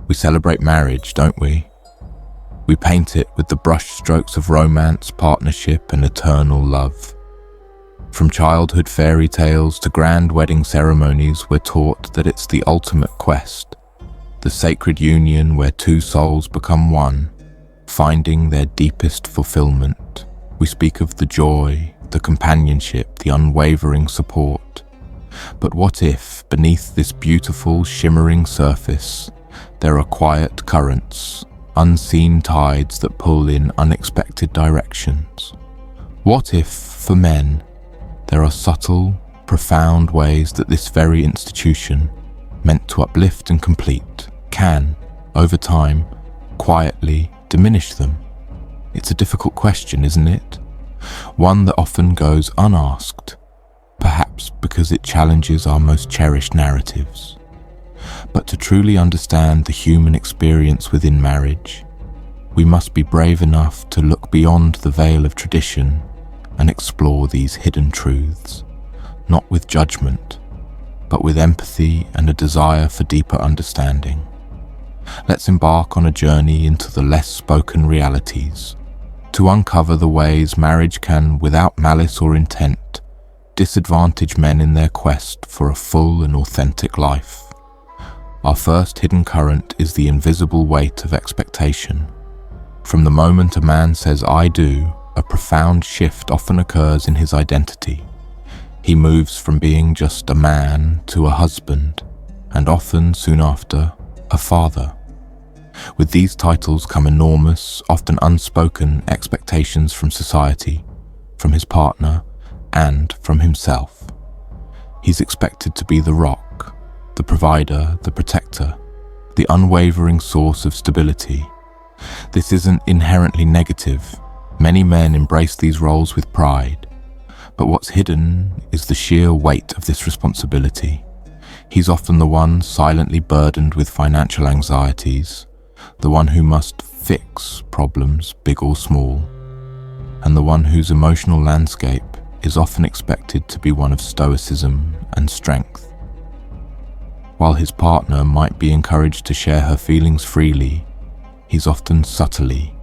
We celebrate marriage, don't we? We paint it with the brush strokes of romance, partnership, and eternal love. From childhood fairy tales to grand wedding ceremonies, we're taught that it's the ultimate quest, the sacred union where two souls become one, finding their deepest fulfillment. We speak of the joy, the companionship, the unwavering support. But what if, beneath this beautiful, shimmering surface, there are quiet currents, unseen tides that pull in unexpected directions? What if, for men, there are subtle, profound ways that this very institution, meant to uplift and complete, can, over time, quietly diminish them? It's a difficult question, isn't it? One that often goes unasked, perhaps because it challenges our most cherished narratives. But to truly understand the human experience within marriage, we must be brave enough to look beyond the veil of tradition and explore these hidden truths, not with judgment, but with empathy and a desire for deeper understanding. Let's embark on a journey into the less spoken realities, to uncover the ways marriage can, without malice or intent, disadvantage men in their quest for a full and authentic life. Our first hidden current is the invisible weight of expectation. From the moment a man says "I do," a profound shift often occurs in his identity. He moves from being just a man to a husband, and often, soon after, a father. With these titles come enormous, often unspoken expectations from society, from his partner, and from himself. He's expected to be the rock, the provider, the protector, the unwavering source of stability. This isn't inherently negative. Many men embrace these roles with pride, but what's hidden is the sheer weight of this responsibility. He's often the one silently burdened with financial anxieties, the one who must fix problems, big or small, and the one whose emotional landscape is often expected to be one of stoicism and strength. While his partner might be encouraged to share her feelings freely, he's often subtly,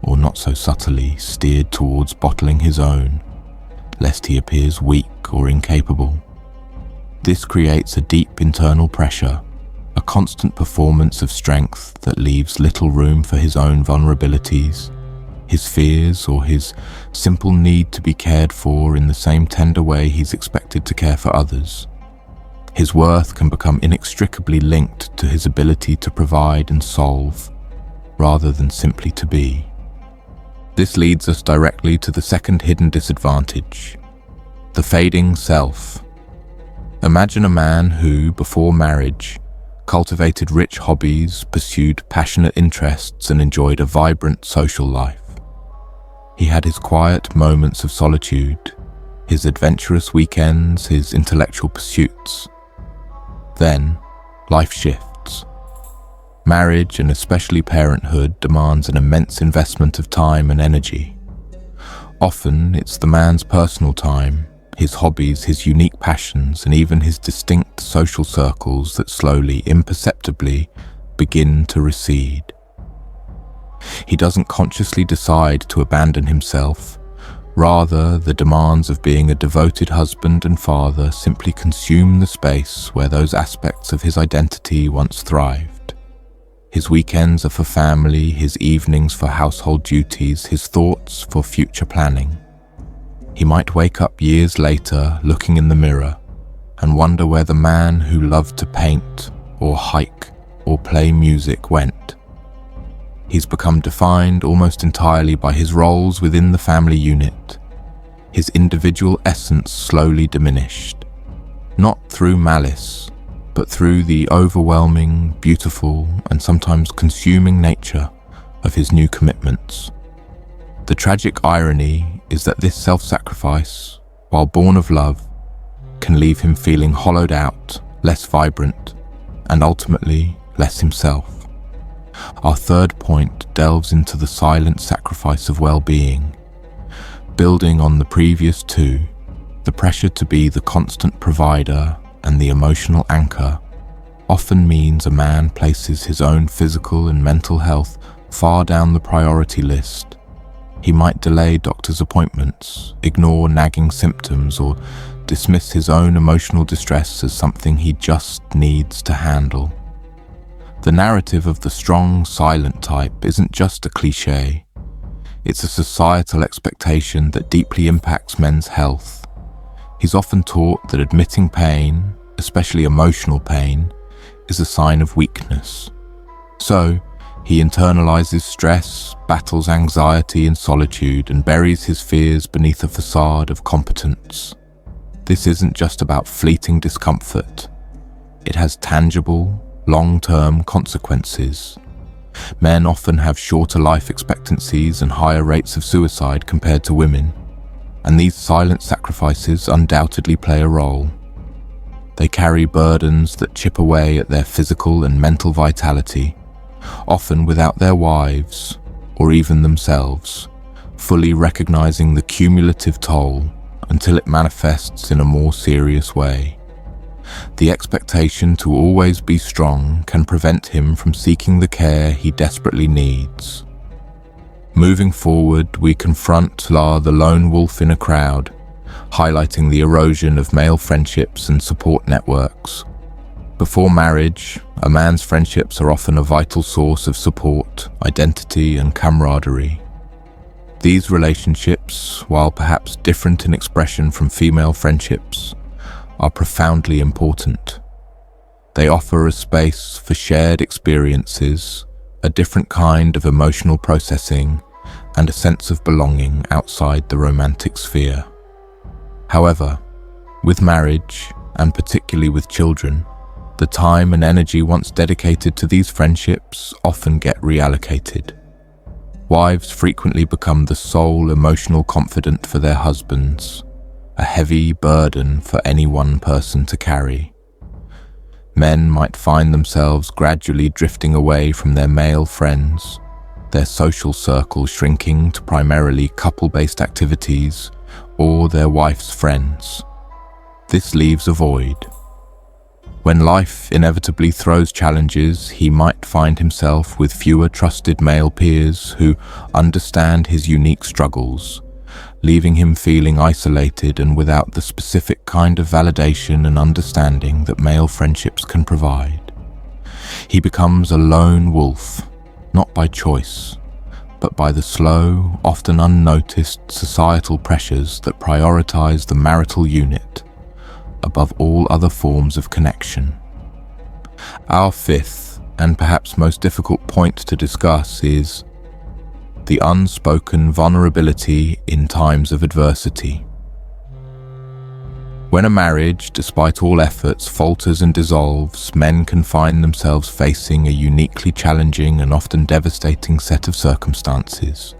or not so subtly, steered towards bottling his own, lest he appears weak or incapable. This creates a deep internal pressure, a constant performance of strength that leaves little room for his own vulnerabilities, his fears, or his simple need to be cared for in the same tender way he's expected to care for others. His worth can become inextricably linked to his ability to provide and solve, rather than simply to be. This leads us directly to the second hidden disadvantage, the fading self. Imagine a man who, before marriage, cultivated rich hobbies, pursued passionate interests, and enjoyed a vibrant social life. He had his quiet moments of solitude, his adventurous weekends, his intellectual pursuits. Then, life shifts. Marriage, and especially parenthood, demands an immense investment of time and energy. Often, it's the man's personal time, his hobbies, his unique passions, and even his distinct social circles that slowly, imperceptibly, begin to recede. He doesn't consciously decide to abandon himself. Rather, the demands of being a devoted husband and father simply consume the space where those aspects of his identity once thrived. His weekends are for family, his evenings for household duties, his thoughts for future planning. He might wake up years later, looking in the mirror, and wonder where the man who loved to paint, or hike, or play music went. He's become defined almost entirely by his roles within the family unit, his individual essence slowly diminished, not through malice, but through the overwhelming, beautiful, and sometimes consuming nature of his new commitments. The tragic irony is that this self-sacrifice, while born of love, can leave him feeling hollowed out, less vibrant, and ultimately less himself. Our third point delves into the silent sacrifice of well-being. Building on the previous two, the pressure to be the constant provider and the emotional anchor often means a man places his own physical and mental health far down the priority list. He might delay doctor's appointments, ignore nagging symptoms, or dismiss his own emotional distress as something he just needs to handle. The narrative of the strong, silent type isn't just a cliché. It's a societal expectation that deeply impacts men's health. He's often taught that admitting pain, especially emotional pain, is a sign of weakness. So, he internalizes stress, battles anxiety and solitude, and buries his fears beneath a facade of competence. This isn't just about fleeting discomfort. It has tangible, long-term consequences. Men often have shorter life expectancies and higher rates of suicide compared to women, and these silent sacrifices undoubtedly play a role. They carry burdens that chip away at their physical and mental vitality, often without their wives, or even themselves, fully recognizing the cumulative toll until it manifests in a more serious way. The expectation to always be strong can prevent him from seeking the care he desperately needs. Moving forward, we confront La, the lone wolf in a crowd, highlighting the erosion of male friendships and support networks. Before marriage, a man's friendships are often a vital source of support, identity, and camaraderie. These relationships, while perhaps different in expression from female friendships, are profoundly important. They offer a space for shared experiences, a different kind of emotional processing, and a sense of belonging outside the romantic sphere. However, with marriage, and particularly with children, the time and energy once dedicated to these friendships often get reallocated. Wives frequently become the sole emotional confidant for their husbands, a heavy burden for any one person to carry. Men might find themselves gradually drifting away from their male friends, their social circle shrinking to primarily couple-based activities or their wife's friends. This leaves a void. When life inevitably throws challenges, he might find himself with fewer trusted male peers who understand his unique struggles, leaving him feeling isolated and without the specific kind of validation and understanding that male friendships can provide. He becomes a lone wolf, not by choice, but by the slow, often unnoticed societal pressures that prioritize the marital unit above all other forms of connection. Our fifth, and perhaps most difficult point to discuss, is the unspoken vulnerability in times of adversity. When a marriage, despite all efforts, falters and dissolves, men can find themselves facing a uniquely challenging and often devastating set of circumstances.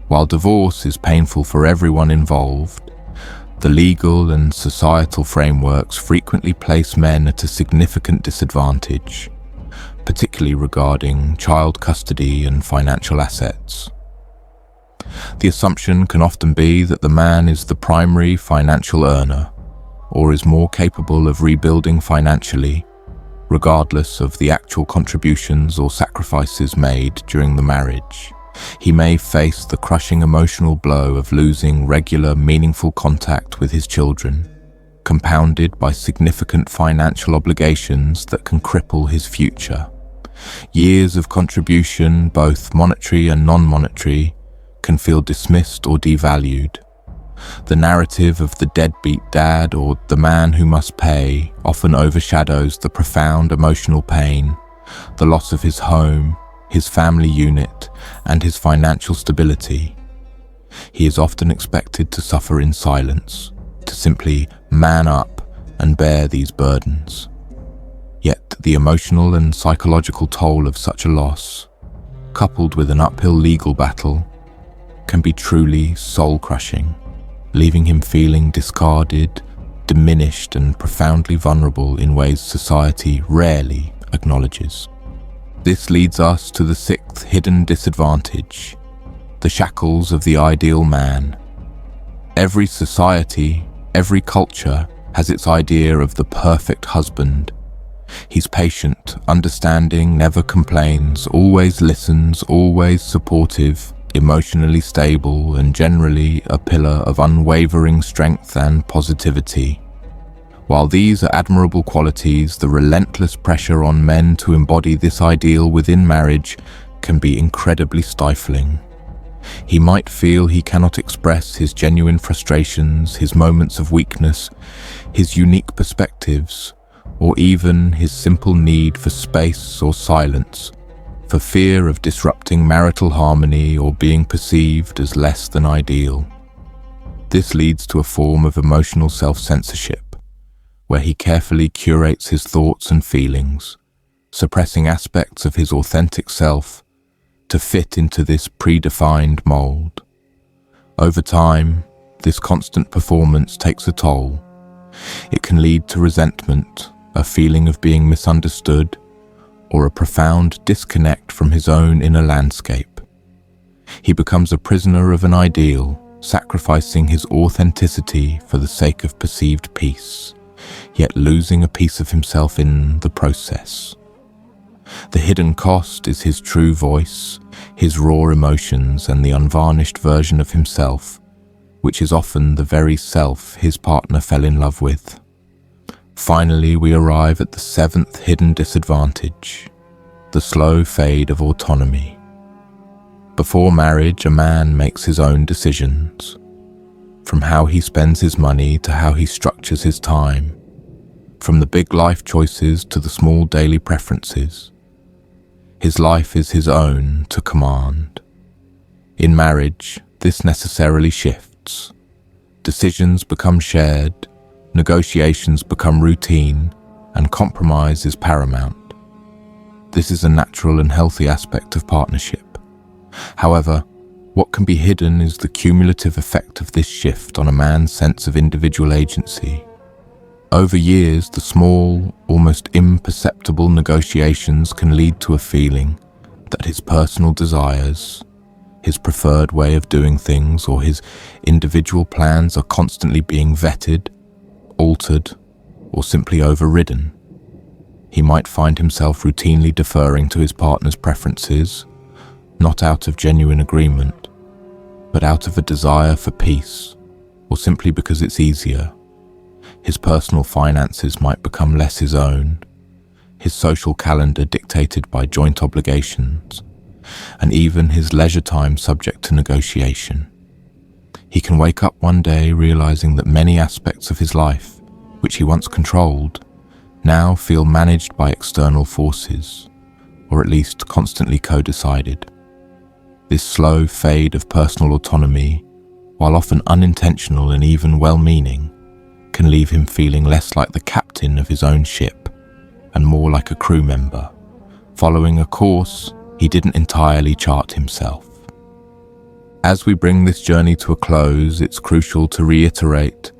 While divorce is painful for everyone involved, the legal and societal frameworks frequently place men at a significant disadvantage, particularly regarding child custody and financial assets. The assumption can often be that the man is the primary financial earner, or is more capable of rebuilding financially, regardless of the actual contributions or sacrifices made during the marriage. He may face the crushing emotional blow of losing regular, meaningful contact with his children, compounded by significant financial obligations that can cripple his future. Years of contribution, both monetary and non-monetary, can feel dismissed or devalued. The narrative of the deadbeat dad or the man who must pay often overshadows the profound emotional pain, the loss of his home, his family unit, and his financial stability. He is often expected to suffer in silence, to simply man up and bear these burdens. Yet the emotional and psychological toll of such a loss, coupled with an uphill legal battle, can be truly soul-crushing, leaving him feeling discarded, diminished, and profoundly vulnerable in ways society rarely acknowledges. This leads us to the sixth hidden disadvantage, the shackles of the ideal man. Every society, every culture has its idea of the perfect husband. He's patient, understanding, never complains, always listens, always supportive, emotionally stable, and generally a pillar of unwavering strength and positivity. While these are admirable qualities, the relentless pressure on men to embody this ideal within marriage can be incredibly stifling. He might feel he cannot express his genuine frustrations, his moments of weakness, his unique perspectives, or even his simple need for space or silence, for fear of disrupting marital harmony or being perceived as less than ideal. This leads to a form of emotional self-censorship, where he carefully curates his thoughts and feelings, suppressing aspects of his authentic self to fit into this predefined mold. Over time, this constant performance takes a toll. It can lead to resentment, a feeling of being misunderstood, or a profound disconnect from his own inner landscape. He becomes a prisoner of an ideal, sacrificing his authenticity for the sake of perceived peace, yet losing a piece of himself in the process. The hidden cost is his true voice, his raw emotions, and the unvarnished version of himself, which is often the very self his partner fell in love with. Finally, we arrive at the seventh hidden disadvantage, the slow fade of autonomy. Before marriage, a man makes his own decisions, from how he spends his money to how he structures his time, from the big life choices to the small daily preferences. His life is his own to command. In marriage, this necessarily shifts. Decisions become shared, negotiations become routine, and compromise is paramount. This is a natural and healthy aspect of partnership. However, what can be hidden is the cumulative effect of this shift on a man's sense of individual agency. Over years, the small, almost imperceptible negotiations can lead to a feeling that his personal desires, his preferred way of doing things, or his individual plans are constantly being vetted, altered, or simply overridden. He might find himself routinely deferring to his partner's preferences, not out of genuine agreement, but out of a desire for peace, or simply because it's easier. His personal finances might become less his own, his social calendar dictated by joint obligations, and even his leisure time subject to negotiation. He can wake up one day realizing that many aspects of his life, which he once controlled, now feel managed by external forces, or at least constantly co-decided. This slow fade of personal autonomy, while often unintentional and even well-meaning, can leave him feeling less like the captain of his own ship and more like a crew member, following a course he didn't entirely chart himself. As we bring this journey to a close, it's crucial to reiterate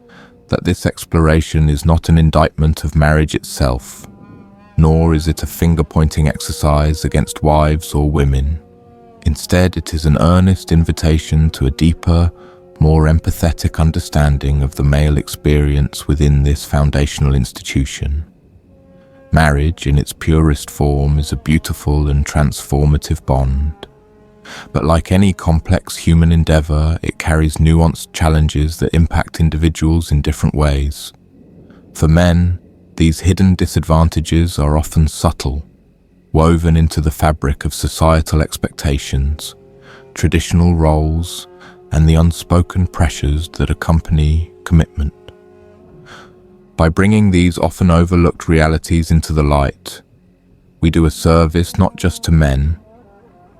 that this exploration is not an indictment of marriage itself, nor is it a finger-pointing exercise against wives or women. Instead, it is an earnest invitation to a deeper, more empathetic understanding of the male experience within this foundational institution. Marriage, in its purest form, is a beautiful and transformative bond. But like any complex human endeavor, it carries nuanced challenges that impact individuals in different ways. For men, these hidden disadvantages are often subtle, woven into the fabric of societal expectations, traditional roles, and the unspoken pressures that accompany commitment. By bringing these often overlooked realities into the light, we do a service not just to men,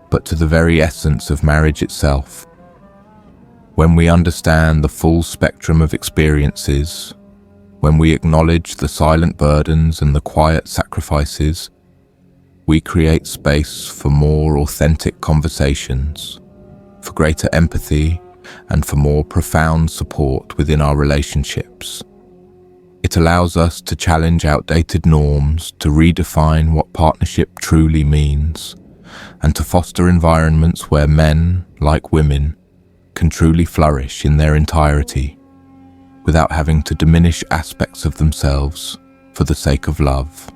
but to the very essence of marriage itself. When we understand the full spectrum of experiences, when we acknowledge the silent burdens and the quiet sacrifices, we create space for more authentic conversations, for greater empathy, and for more profound support within our relationships. It allows us to challenge outdated norms, to redefine what partnership truly means, and to foster environments where men, like women, can truly flourish in their entirety, without having to diminish aspects of themselves for the sake of love.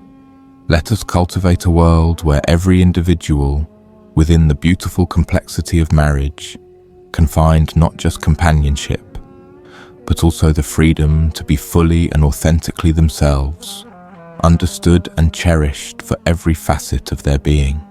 Let us cultivate a world where every individual, within the beautiful complexity of marriage, can find not just companionship, but also the freedom to be fully and authentically themselves, understood and cherished for every facet of their being.